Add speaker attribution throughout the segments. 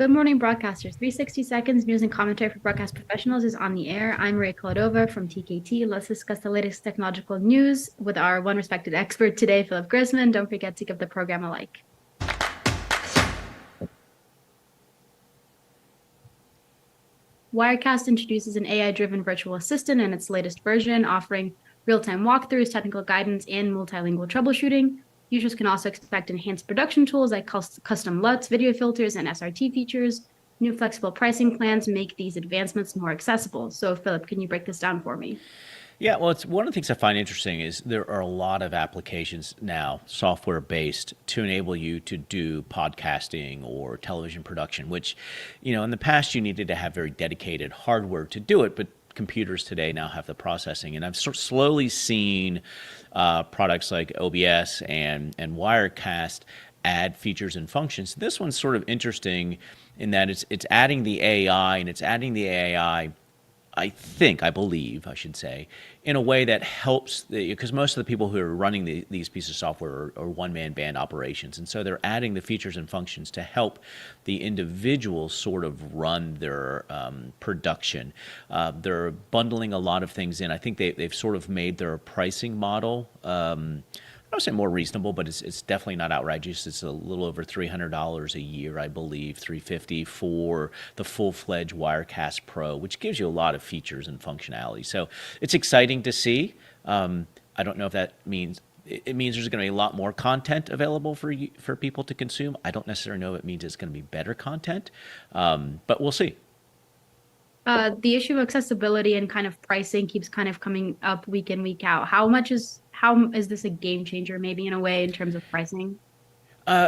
Speaker 1: Good morning, broadcasters. 360 seconds news and commentary for broadcast professionals is on the air. I'm Maria Koladova from TKT. Let's discuss the latest technological news with our one respected expert today, Philip Grossman. Don't forget to give the program a like. Wirecast introduces an AI-driven virtual assistant in its latest version, offering real-time walkthroughs, technical guidance, and multilingual troubleshooting. Users can also expect enhanced production tools like custom LUTs, video filters, and SRT features. New flexible pricing plans make these advancements more accessible. So, Philip, can you break this down for me?
Speaker 2: Yeah, well, it's one of the things I find interesting is there are a lot of applications now, software based, to enable you to do podcasting or television production, which, in the past you needed to have very dedicated hardware to do it, but computers today now have the processing. And I've slowly seen products like OBS and Wirecast add features and functions. This one's sort of interesting in that it's adding the AI, and it's adding the AI, I believe, I should say, in a way that helps, because most of the people who are running these pieces of software are one-man band operations. And so they're adding the features and functions to help the individuals sort of run their production. They're bundling a lot of things in. I think they've sort of made their pricing model, I would say more reasonable, but it's definitely not outrageous. It's a little over $300 a year, I believe, $350 for the full-fledged Wirecast Pro, which gives you a lot of features and functionality. So it's exciting to see. I don't know if that means it means there's going to be a lot more content available for people to consume. I don't necessarily know if it means it's going to be better content, but we'll see.
Speaker 1: The issue of accessibility and kind of pricing keeps kind of coming up week in, week out. How is this a game changer, maybe in a way, in terms of pricing?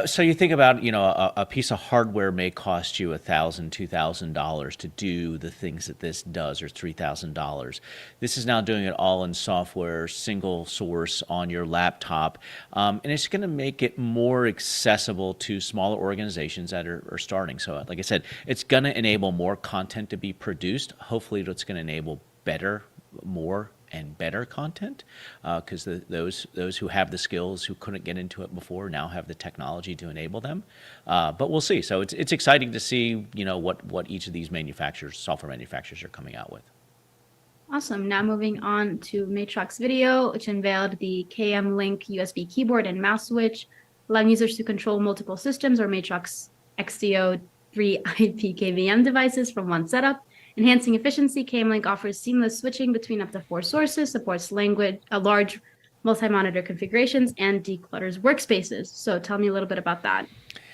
Speaker 2: So you think about, a piece of hardware may cost you $1,000, $2,000 to do the things that this does, or $3,000. This is now doing it all in software, single source on your laptop, and it's going to make it more accessible to smaller organizations that are starting. So, like I said, it's going to enable more content to be produced. Hopefully, it's going to enable more and better content, because those who have the skills, who couldn't get into it before, now have the technology to enable them. But we'll see. So it's exciting to see what each of these software manufacturers, are coming out with.
Speaker 1: Awesome. Now moving on to Matrox Video, which unveiled the KMLync USB keyboard and mouse switch, allowing users to control multiple systems or Matrox XDO3 IP KVM devices from one setup. Enhancing efficiency, KMLync offers seamless switching between up to 4 sources, supports large multi-monitor configurations, and declutters workspaces. So tell me a little bit about that.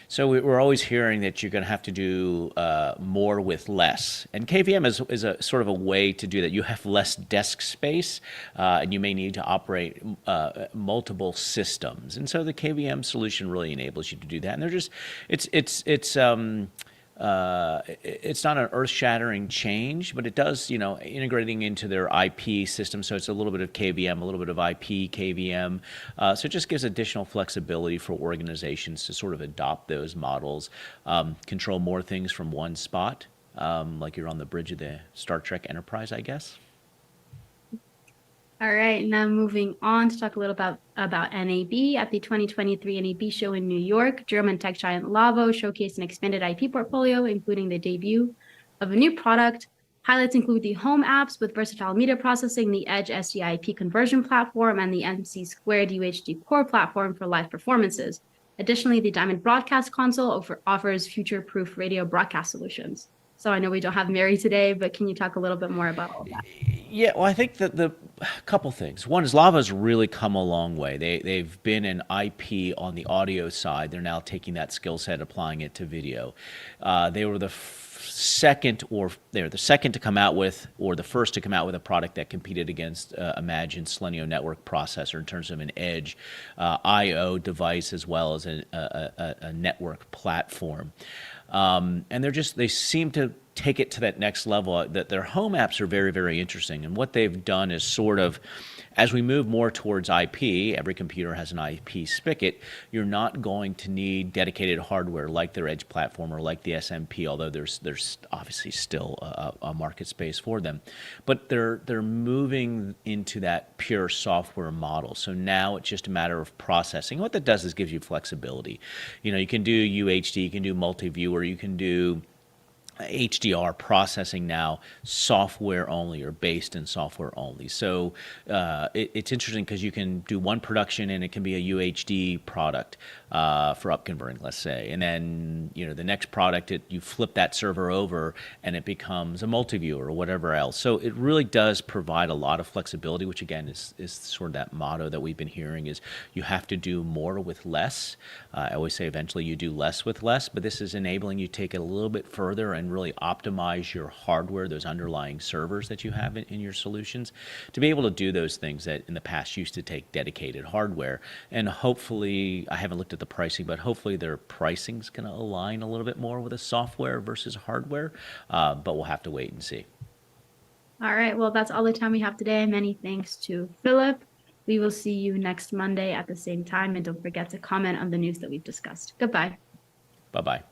Speaker 2: So we're always hearing that you're going to have to do more with less, and KVM is a sort of a way to do that. You have less desk space, and you may need to operate multiple systems, and so the KVM solution really enables you to do that. And they're just it's not an earth-shattering change, but it does, integrating into their IP system. So it's a little bit of KVM, a little bit of IP KVM. So it just gives additional flexibility for organizations to sort of adopt those models, control more things from one spot, like you're on the bridge of the Star Trek Enterprise, I guess.
Speaker 1: All right, now moving on to talk a little about NAB. At the 2023 NAB show in New York, German tech giant Lawo showcased an expanded IP portfolio, including the debut of a new product. Highlights include the home apps with versatile media processing, the Edge SDIP conversion platform, and the MC Squared UHD core platform for live performances. Additionally, the Diamond Broadcast Console offers future-proof radio broadcast solutions. So I know we don't have Mary today, but can you talk a little bit more about all that?
Speaker 2: Yeah, well, I think that the couple things. One is Lava's really come a long way. They've been an IP on the audio side. They're now taking that skill set, applying it to video. They were the second to come out with, or the first to come out with, a product that competed against Imagine's Selenium network processor in terms of an edge I/O device, as well as a network platform. And they seem to take it to that next level. That their home apps are very, very interesting. And what they've done is sort of As we move more towards IP, every computer has an IP spigot. You're not going to need dedicated hardware like their edge platform or like the SMP, although there's obviously still a market space for them. But they're moving into that pure software model. So now it's just a matter of processing. What that does is gives you flexibility. You can do UHD, you can do multi-viewer, you can do HDR processing now, software only or based in software only. So it's interesting because you can do one production and it can be a UHD product for upconverting, let's say, and then the next product you flip that server over and it becomes a multi-viewer or whatever else. So it really does provide a lot of flexibility, which again is sort of that motto that we've been hearing is you have to do more with less. I always say eventually you do less with less, but this is enabling you to take it a little bit further and really optimize your hardware, those underlying servers that you have in your solutions, to be able to do those things that in the past used to take dedicated hardware. And hopefully, I haven't looked at the pricing, but hopefully their pricing's going to align a little bit more with a software versus hardware, but we'll have to wait and see.
Speaker 1: All right, well, that's all the time we have today. Many thanks to Philip. We will see you next Monday at the same time, and don't forget to comment on the news that we've discussed. Goodbye.
Speaker 2: Bye-bye.